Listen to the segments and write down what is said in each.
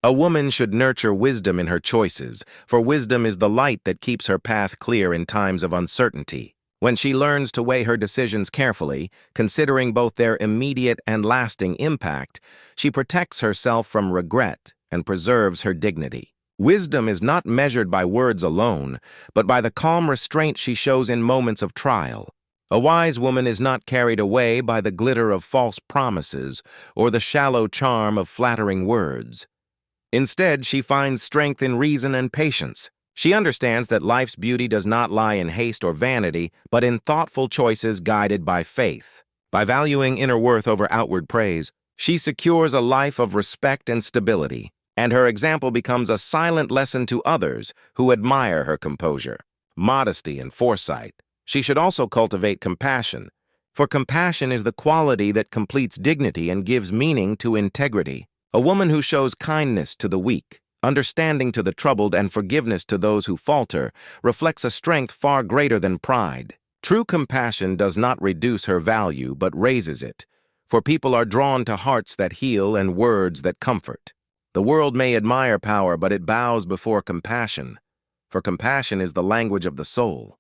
A woman should nurture wisdom in her choices, for wisdom is the light that keeps her path clear in times of uncertainty. When she learns to weigh her decisions carefully, considering both their immediate and lasting impact, she protects herself from regret and preserves her dignity. Wisdom is not measured by words alone, but by the calm restraint she shows in moments of trial. A wise woman is not carried away by the glitter of false promises or the shallow charm of flattering words. Instead, she finds strength in reason and patience. She understands that life's beauty does not lie in haste or vanity, but in thoughtful choices guided by faith. By valuing inner worth over outward praise, she secures a life of respect and stability, and her example becomes a silent lesson to others who admire her composure, modesty, and foresight. She should also cultivate compassion, for compassion is the quality that completes dignity and gives meaning to integrity. A woman who shows kindness to the weak, understanding to the troubled, and forgiveness to those who falter reflects a strength far greater than pride. True compassion does not reduce her value but raises it, for people are drawn to hearts that heal and words that comfort. The world may admire power, but it bows before compassion, for compassion is the language of the soul.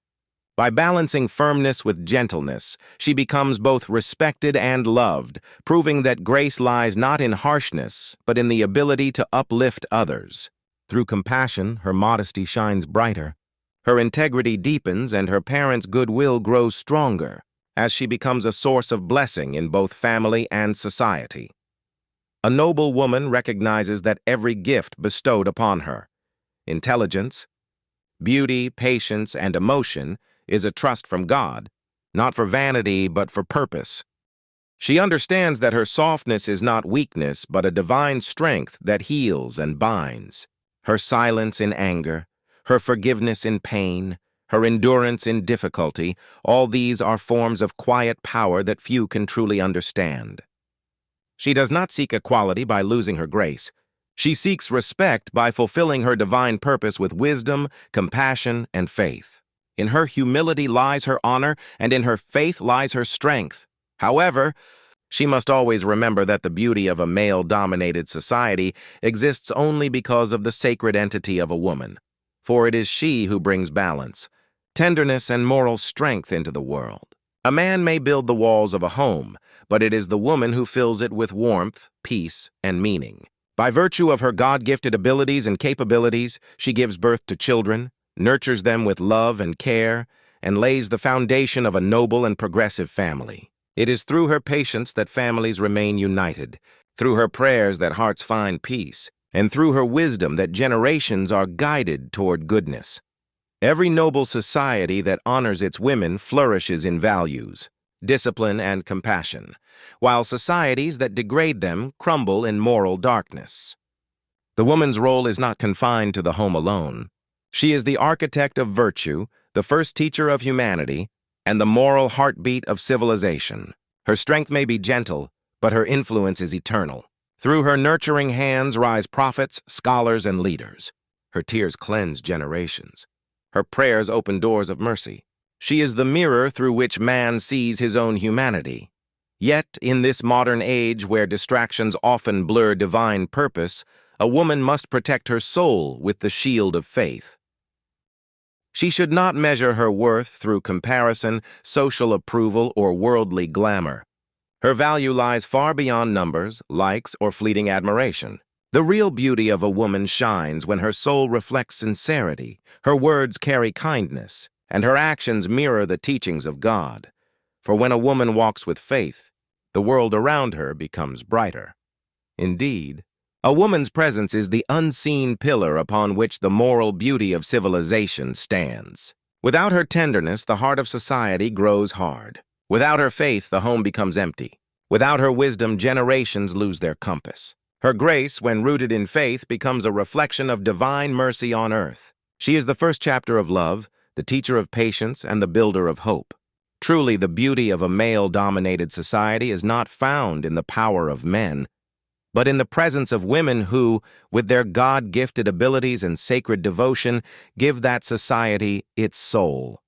By balancing firmness with gentleness, she becomes both respected and loved, proving that grace lies not in harshness, but in the ability to uplift others. Through compassion, her modesty shines brighter, her integrity deepens, and her parents' goodwill grows stronger, as she becomes a source of blessing in both family and society. A noble woman recognizes that every gift bestowed upon her, intelligence, beauty, patience, and emotion, is a trust from God, not for vanity but for purpose. She understands that her softness is not weakness but a divine strength that heals and binds. Her silence in anger, her forgiveness in pain, her endurance in difficulty, all these are forms of quiet power that few can truly understand. She does not seek equality by losing her grace. She seeks respect by fulfilling her divine purpose with wisdom, compassion, and faith. In her humility lies her honor, and in her faith lies her strength. However, she must always remember that the beauty of a male-dominated society exists only because of the sacred entity of a woman, for it is she who brings balance, tenderness, and moral strength into the world. A man may build the walls of a home, but it is the woman who fills it with warmth, peace, and meaning. By virtue of her God-gifted abilities and capabilities, she gives birth to children, nurtures them with love and care, and lays the foundation of a noble and progressive family. It is through her patience that families remain united, through her prayers that hearts find peace, and through her wisdom that generations are guided toward goodness. Every noble society that honors its women flourishes in values, discipline, and compassion, while societies that degrade them crumble in moral darkness. The woman's role is not confined to the home alone. She is the architect of virtue, the first teacher of humanity, and the moral heartbeat of civilization. Her strength may be gentle, but her influence is eternal. Through her nurturing hands rise prophets, scholars, and leaders. Her tears cleanse generations. Her prayers open doors of mercy. She is the mirror through which man sees his own humanity. Yet, in this modern age where distractions often blur divine purpose, a woman must protect her soul with the shield of faith. She should not measure her worth through comparison, social approval, or worldly glamour. Her value lies far beyond numbers, likes, or fleeting admiration. The real beauty of a woman shines when her soul reflects sincerity, her words carry kindness, and her actions mirror the teachings of God. For when a woman walks with faith, the world around her becomes brighter. Indeed, a woman's presence is the unseen pillar upon which the moral beauty of civilization stands. Without her tenderness, the heart of society grows hard. Without her faith, the home becomes empty. Without her wisdom, generations lose their compass. Her grace, when rooted in faith, becomes a reflection of divine mercy on earth. She is the first chapter of love, the teacher of patience, and the builder of hope. Truly, the beauty of a male-dominated society is not found in the power of men, but in the presence of women who, with their God-gifted abilities and sacred devotion, give that society its soul.